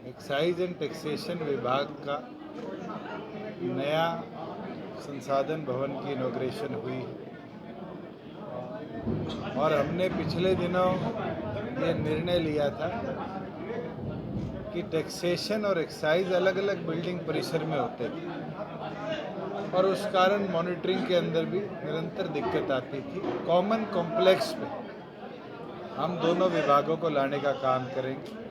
Excise and taxation विभाग का नया संसाधन भवन की इनॉग्रेशन हुई और हमने पिछले दिनों ये निर्णय लिया था कि टैक्सेशन और एक्साइज अलग अलग बिल्डिंग परिसर में होते थे और उस कारण मॉनिटरिंग के अंदर भी निरंतर दिक्कत आती थी। कॉमन कॉम्प्लेक्स में हम दोनों विभागों को लाने का काम करेंगे।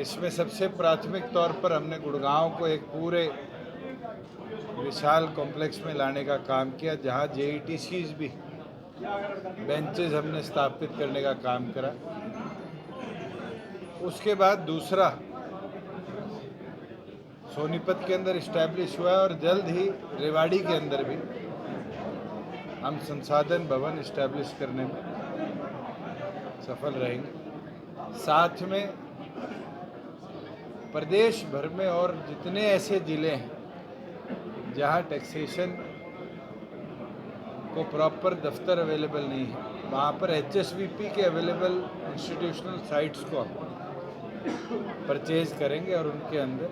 इसमें सबसे प्राथमिक तौर पर हमने गुड़गांव को एक पूरे विशाल कॉम्प्लेक्स में लाने का काम किया, जहां जेईटीसीज भी बेंचेस हमने स्थापित करने का काम करा। उसके बाद दूसरा सोनीपत के अंदर इस्टेब्लिश हुआ और जल्द ही रेवाड़ी के अंदर भी हम संसाधन भवन इस्टेब्लिश करने में सफल रहेंगे। साथ में प्रदेश भर में और जितने ऐसे ज़िले हैं जहां टैक्सेशन को प्रॉपर दफ्तर अवेलेबल नहीं है, वहाँ पर एचएसवीपी के अवेलेबल इंस्टीट्यूशनल साइट्स को हम परचेज करेंगे और उनके अंदर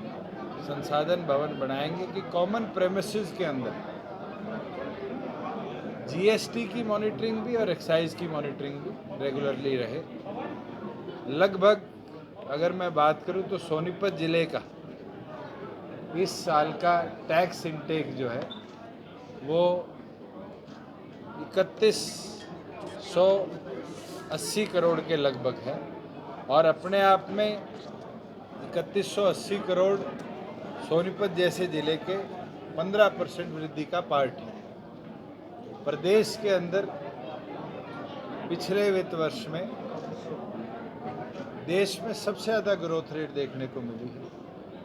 संसाधन भवन बनाएंगे कि कॉमन प्रेमिसेस के अंदर जीएसटी की मॉनिटरिंग भी और एक्साइज की मॉनिटरिंग भी रेगुलरली रहे। लगभग अगर मैं बात करूं तो सोनीपत ज़िले का इस साल का टैक्स इनटेक जो है वो 3180 करोड़ के लगभग है और अपने आप में 3180 करोड़ सोनीपत जैसे ज़िले के 15% वृद्धि का पार्ट है। प्रदेश के अंदर पिछले वित्त वर्ष में देश में सबसे ज़्यादा ग्रोथ रेट देखने को मिली है,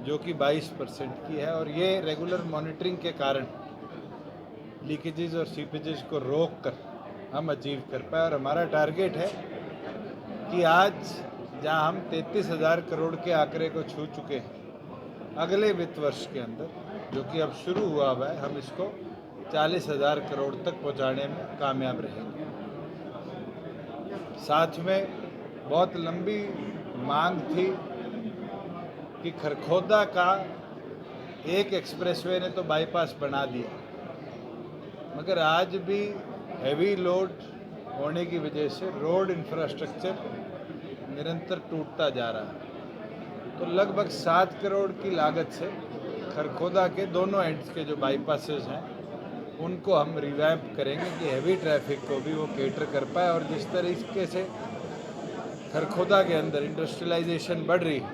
जो कि 22% की है और ये रेगुलर मॉनिटरिंग के कारण लीकेजेस और सीपेजेस को रोक कर हम अचीव कर पाए। और हमारा टारगेट है कि आज जहां हम 33,000 करोड़ के आंकड़े को छू चुके हैं, अगले वित्त वर्ष के अंदर, जो कि अब शुरू हुआ हुआ है, हम इसको 40,000 करोड़ तक पहुंचाने में कामयाब रहेंगे। साथ में बहुत लंबी मांग थी कि खरखोदा का एक एक्सप्रेसवे ने तो बाईपास बना दिया, मगर आज भी हैवी लोड होने की वजह से रोड इंफ्रास्ट्रक्चर निरंतर टूटता जा रहा है। तो लगभग 7 करोड़ की लागत से खरखोदा के दोनों एंड्स के जो बाईपासेस हैं उनको हम रिवैम्प करेंगे कि हैवी ट्रैफिक को भी वो केटर कर पाए और जिस तरीके से खरखोदा के अंदर इंडस्ट्रियलाइजेशन बढ़ रही है,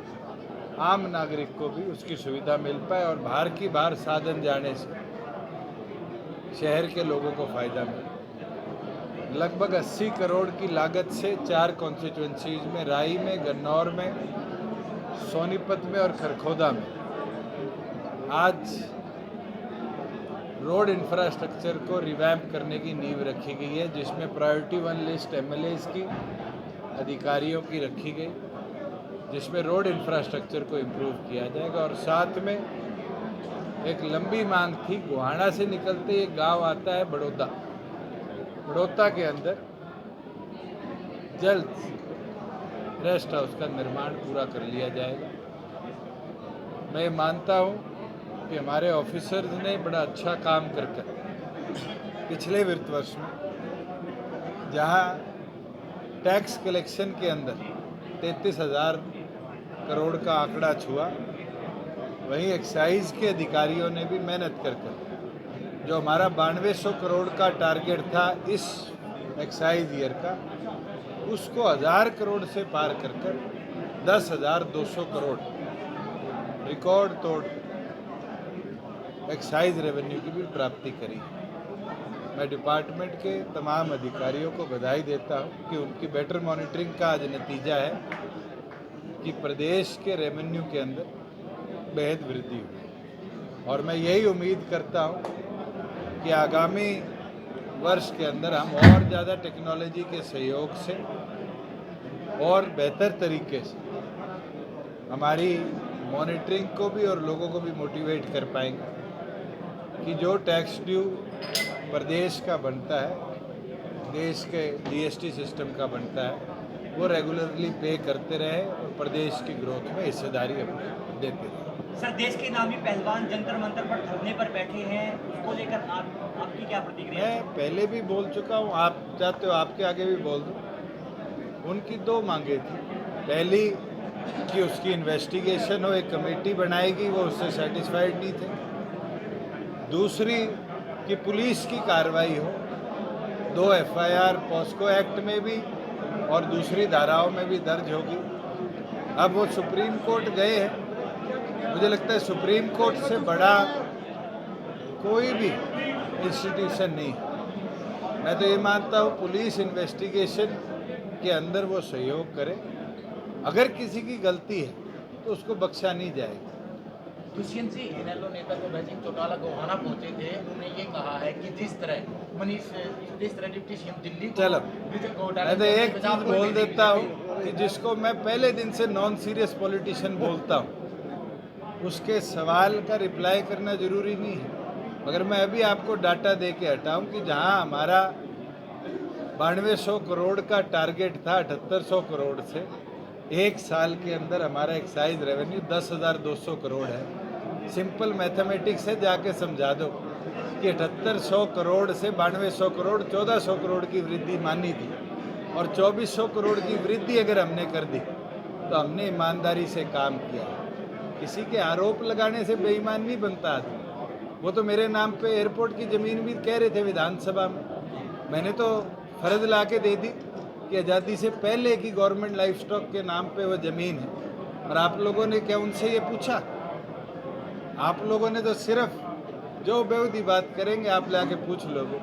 आम नागरिक को भी उसकी सुविधा मिल पाए और बाहर साधन जाने से शहर के लोगों को फ़ायदा मिले। लगभग 80 करोड़ की लागत से 4 कॉन्स्टिट्यूंसीज में, राई में, गन्नौर में, सोनीपत में और खरखोदा में आज रोड इंफ्रास्ट्रक्चर को रिवैम्प करने की नींव रखी गई है, जिसमें प्रायोरिटी 1 लिस्ट एमएलएस की, अधिकारियों की रखी गई, जिसमें रोड इंफ्रास्ट्रक्चर को इम्प्रूव किया जाएगा। और साथ में एक लंबी मांग थी, गोहाना से निकलते एक गांव आता है बड़ौदा, बड़ौदा के अंदर जल्द रेस्ट हाउस का निर्माण पूरा कर लिया जाएगा। मैं मानता हूं कि हमारे ऑफिसर्स ने बड़ा अच्छा काम कर पिछले वित्त वर्ष में, जहां टैक्स कलेक्शन के अंदर 33,000 करोड़ का आंकड़ा छुआ, वहीं एक्साइज के अधिकारियों ने भी मेहनत कर जो हमारा 9200 करोड़ का टारगेट था इस एक्साइज ईयर का, उसको 1000 करोड़ से पार कर 10,200 करोड़ रिकॉर्ड तोड़ एक्साइज रेवेन्यू की भी प्राप्ति करी। मैं डिपार्टमेंट के तमाम अधिकारियों को बधाई देता हूं कि उनकी बेटर मॉनिटरिंग का आज नतीजा है कि प्रदेश के रेवेन्यू के अंदर बेहद वृद्धि हुई और मैं यही उम्मीद करता हूं कि आगामी वर्ष के अंदर हम और ज़्यादा टेक्नोलॉजी के सहयोग से और बेहतर तरीके से हमारी मॉनिटरिंग को भी और लोगों को भी मोटिवेट कर पाएंगे कि जो टैक्स ड्यू प्रदेश का बनता है, देश के जीएसटी सिस्टम का बनता है, वो रेगुलरली पे करते रहे और प्रदेश की ग्रोथ में हिस्सेदारी अपनी देते रहे। सर, देश के नामी पहलवान जंतर मंतर पर धरने पर बैठे हैं, उसको लेकर आपकी क्या प्रतिक्रिया है? मैं पहले भी बोल चुका हूँ, आप चाहते हो आपके आगे भी बोल दूँ। उनकी दो मांगे थी। पहली कि उसकी इन्वेस्टिगेशन हो, एक कमेटी बनाएगी, वो उससे सेटिस्फाइड नहीं थे। दूसरी कि पुलिस की कार्रवाई हो, 2 FIR पॉस्को एक्ट में भी और दूसरी धाराओं में भी दर्ज होगी। अब वो सुप्रीम कोर्ट गए हैं, मुझे लगता है सुप्रीम कोर्ट से बड़ा कोई भी इंस्टीट्यूशन नहीं है। मैं तो ये मानता हूँ पुलिस इन्वेस्टिगेशन के अंदर वो सहयोग करे, अगर किसी की गलती है तो उसको बख्शा नहीं जाएगा। दुष्यंत सिंह इनेलो नेता गोविंद सिंह चौटाला गोहाना पहुंचे थे, उन्होंने ये कहा है कि जिस तरह डिप्टी सीएम दिल्ली को चलो, मैं तो एक चीज बोल देता हूँ कि जिसको मैं पहले दिन से नॉन सीरियस पॉलिटिशियन बोलता हूँ, उसके सवाल का रिप्लाई करना जरूरी नहीं है। मगर मैं अभी आपको डाटा दे के हटाऊँ कि जहाँ हमारा 9200 करोड़ का टारगेट था 7800 करोड़ से, एक साल के अंदर हमारा एक्साइज रेवेन्यू 10,200 करोड़ है। सिंपल मैथमेटिक्स है, जाके समझा दो कि 7800 करोड़ से 9200 करोड़ 1400 करोड़ की वृद्धि मानी थी, और 2400 करोड़ की वृद्धि अगर हमने कर दी तो हमने ईमानदारी से काम किया। किसी के आरोप लगाने से बेईमान नहीं बनता आदमी। वो तो मेरे नाम पे एयरपोर्ट की ज़मीन भी कह रहे थे विधानसभा में, मैंने तो फर्ज ला के दे दी कि आज़ादी से पहले की गवर्नमेंट लाइफ स्टॉक के नाम पे वो ज़मीन है। और आप लोगों ने क्या उनसे ये पूछा? आप लोगों ने तो सिर्फ जो बेहूदी बात करेंगे आप लाके पूछ लोगे।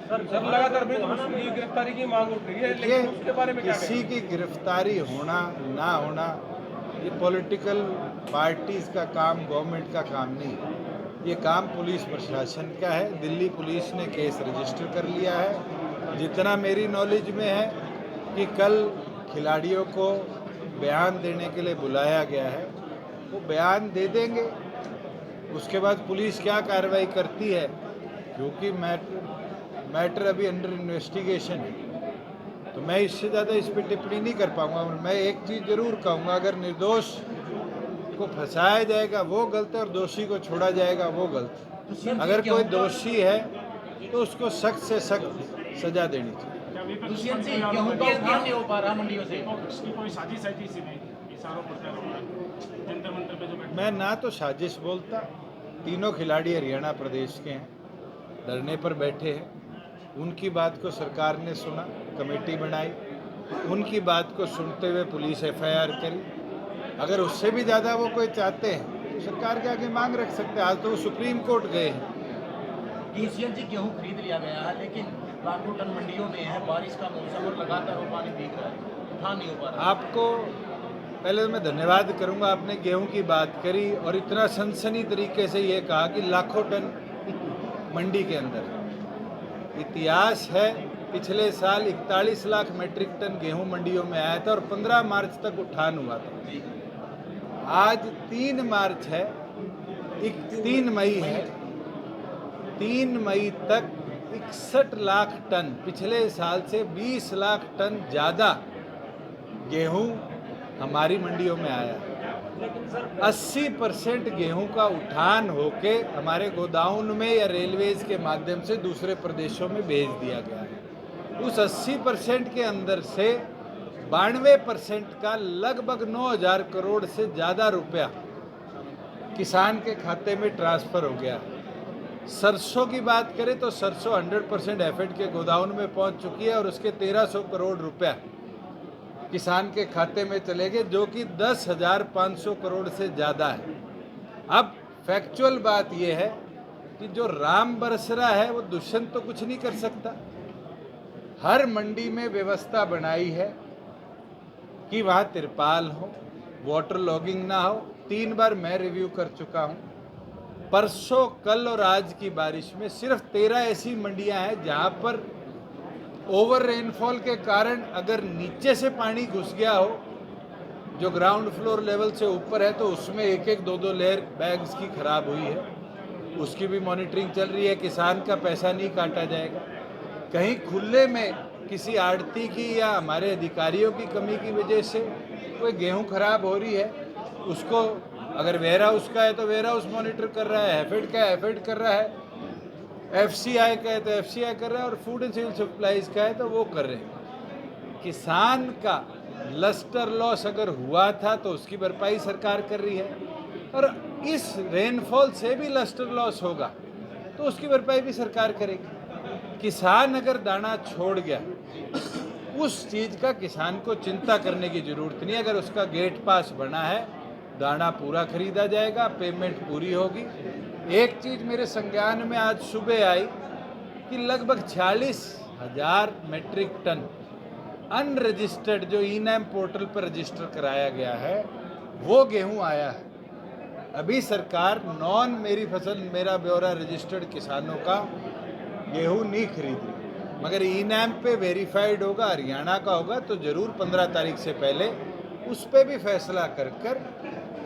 सर लगातार की गिरफ्तारी की मांग उठ रही है, लेकिन उसके बारे में क्या किसी की गिरफ्तारी होना ना होना ये पॉलिटिकल पार्टीज का काम, गवर्नमेंट का काम नहीं है। ये काम पुलिस प्रशासन का है। दिल्ली पुलिस ने केस रजिस्टर कर लिया है। जितना मेरी नॉलेज में है कि कल खिलाड़ियों को बयान देने के लिए बुलाया गया है, वो बयान दे देंगे। उसके बाद पुलिस क्या कार्रवाई करती है, क्योंकि मैटर अभी अंडर इन्वेस्टिगेशन है, तो मैं इससे ज़्यादा इस पर टिप्पणी नहीं कर पाऊँगा। और मैं एक चीज़ ज़रूर कहूँगा, अगर निर्दोष को फंसाया जाएगा वो गलत है और दोषी को छोड़ा जाएगा वो गलत है। अगर कोई दोषी है तो उसको सख्त से सख्त सजा देनी चाहिए। दुष्यंत सिंह गेहूं का उठाव नहीं हो पा रहा मंडियों से, इसकी कोई साजिश है थी इसमें, इस आरोप जंतर मंतर पे जो मैं ना तो साजिश बोलता। तीनों खिलाड़ी हरियाणा प्रदेश के हैं, धरने पर बैठे हैं। उनकी बात को सरकार ने सुना, कमेटी बनाई, उनकी बात को सुनते हुए पुलिस FIR करी। अगर उससे भी ज़्यादा वो कोई चाहते हैं तो सरकार के आगे मांग रख सकते हैं। आज तो वो सुप्रीम कोर्ट गए हैं। दुष्यंत जी गेहूं खरीद लिया गया है, लेकिन लाखों टन मंडियों में है, बारिश का मौसम और लगातार वो पानी भीग रहा है, उठा नहीं हो पा रहा। आपको पहले तो मैं धन्यवाद करूंगा, आपने गेहूं की बात करी और इतना सनसनी तरीके से ये कहा कि लाखों टन मंडी के अंदर। इतिहास है, पिछले साल 41 लाख मेट्रिक टन गेहूं मंडियों में आया था और 15 मार्च तक उठान हुआ था। आज 3 मार्च है, 3 मई है, 3 मई तक 61 लाख टन, पिछले साल से 20 लाख टन ज़्यादा गेहूं हमारी मंडियों में आया। 80% गेहूं का उठान होके हमारे गोदाउन में या रेलवेज के माध्यम से दूसरे प्रदेशों में भेज दिया गया है। उस 80% के अंदर से 92% का लगभग 9,000 करोड़ से ज़्यादा रुपया किसान के खाते में ट्रांसफ़र हो गया। सरसों की बात करें तो सरसों 100% एफेड के गोदाउन में पहुंच चुकी है और उसके 1300 करोड़ रुपया किसान के खाते में चले गए, जो कि 10,500 करोड़ से ज़्यादा है। अब फैक्चुअल बात यह है कि जो राम बरस रहा है वो दुष्यंत तो कुछ नहीं कर सकता। हर मंडी में व्यवस्था बनाई है कि वहाँ तिरपाल हो, वाटर लॉगिंग ना हो। 3 बार मैं रिव्यू कर चुका हूँ। परसों, कल और आज की बारिश में सिर्फ 13 ऐसी मंडियाँ हैं जहाँ पर ओवर रेनफॉल के कारण अगर नीचे से पानी घुस गया हो, जो ग्राउंड फ्लोर लेवल से ऊपर है, तो उसमें 1-1, 2-2 लेयर बैग्स की खराब हुई है। उसकी भी मॉनिटरिंग चल रही है। किसान का पैसा नहीं काटा जाएगा। कहीं खुले में किसी आड़ती की या हमारे अधिकारियों की कमी की वजह से कोई गेहूं खराब हो रही है, उसको अगर वेयर हाउस का है तो वेयर हाउस मॉनिटर कर रहा है, हैफेड का हैफेड कर रहा है, एफसीआई का है तो एफसीआई कर रहा है, और फूड एंड सिविल सप्लाईज का है तो वो कर रहे हैं। किसान का लस्टर लॉस अगर हुआ था तो उसकी भरपाई सरकार कर रही है, और इस रेनफॉल से भी लस्टर लॉस होगा तो उसकी भरपाई भी सरकार करेगी। किसान अगर दाना छोड़ गया, उस चीज़ का किसान को चिंता करने की ज़रूरत नहीं। अगर उसका गेट पास बना है, दाना पूरा खरीदा जाएगा, पेमेंट पूरी होगी। एक चीज़ मेरे संज्ञान में आज सुबह आई कि लगभग 46,000 मेट्रिक टन अनरजिस्टर्ड जो ई-नैम पोर्टल पर रजिस्टर कराया गया है वो गेहूं आया है। अभी सरकार नॉन मेरी फसल मेरा ब्यौरा रजिस्टर्ड किसानों का गेहूं नहीं खरीद रही, मगर ई-नैम पे वेरीफाइड होगा, हरियाणा का होगा तो ज़रूर 15 तारीख से पहले उस पर भी फैसला कर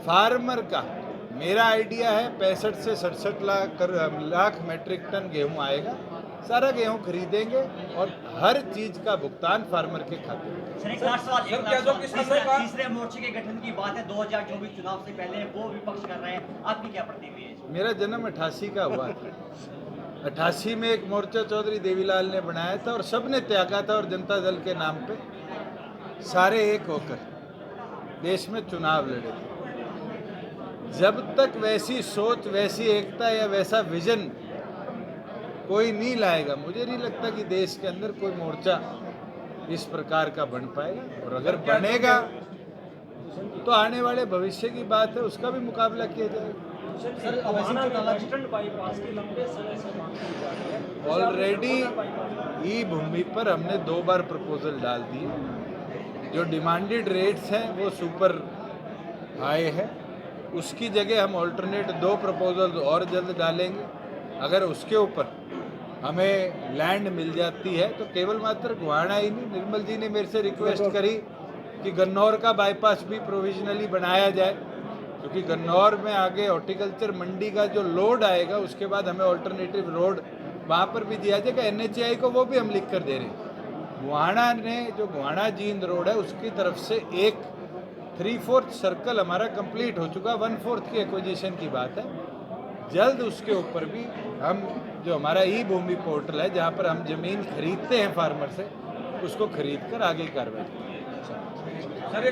फार्मर का, मेरा आइडिया है 65 से 67 लाख मेट्रिक टन गेहूं आएगा। सारा गेहूं खरीदेंगे और हर चीज़ का भुगतान फार्मर के खाते में। सर एक लास्ट सवाल, सर, क्या जो किसानों का- तीसरे मोर्चे के गठन की बात है 2024 चुनाव से पहले, वो विपक्ष कर रहे हैं, आपकी क्या प्रतिक्रिया है? मेरा जन्म 88 का हुआ था। 88 में एक मोर्चा चौधरी देवीलाल ने बनाया था और सब ने त्यागा था, और जनता दल के नाम पे सारे एक होकर देश में चुनाव लड़े थे। जब तक वैसी सोच, वैसी एकता या वैसा विजन कोई नहीं लाएगा, मुझे नहीं लगता कि देश के अंदर कोई मोर्चा इस प्रकार का बन पाएगा। और अगर बनेगा तो आने वाले भविष्य की बात है, उसका भी मुकाबला किया जाएगा। ऑलरेडी ई भूमि पर हमने 2 बार प्रपोजल डाल दिए। जो डिमांडेड रेट्स हैं वो सुपर हाई है, उसकी जगह हम ऑल्टरनेट 2 प्रपोजल और जल्द डालेंगे। अगर उसके ऊपर हमें लैंड मिल जाती है तो केवल मात्र गोहाना ही नहीं, निर्मल जी ने मेरे से रिक्वेस्ट करी कि गन्नौर का बाईपास भी प्रोविजनली बनाया जाए, क्योंकि गन्नौर में आगे हॉर्टिकल्चर मंडी का जो लोड आएगा उसके बाद हमें ऑल्टरनेटिव रोड वहाँ पर भी दिया जाएगा। NHAI को वो भी हम लिख कर दे रहे हैं। गोहाना ने जो गोहाना जींद रोड है उसकी तरफ से एक 3/4 सर्कल हमारा कंप्लीट हो चुका, 1/4 की एक्विजिशन की बात है। जल्द उसके ऊपर भी हम जो हमारा ई भूमि पोर्टल है जहाँ पर हम जमीन खरीदते हैं फार्मर से, उसको खरीद कर आगे कार्रवाई करेंगे। सर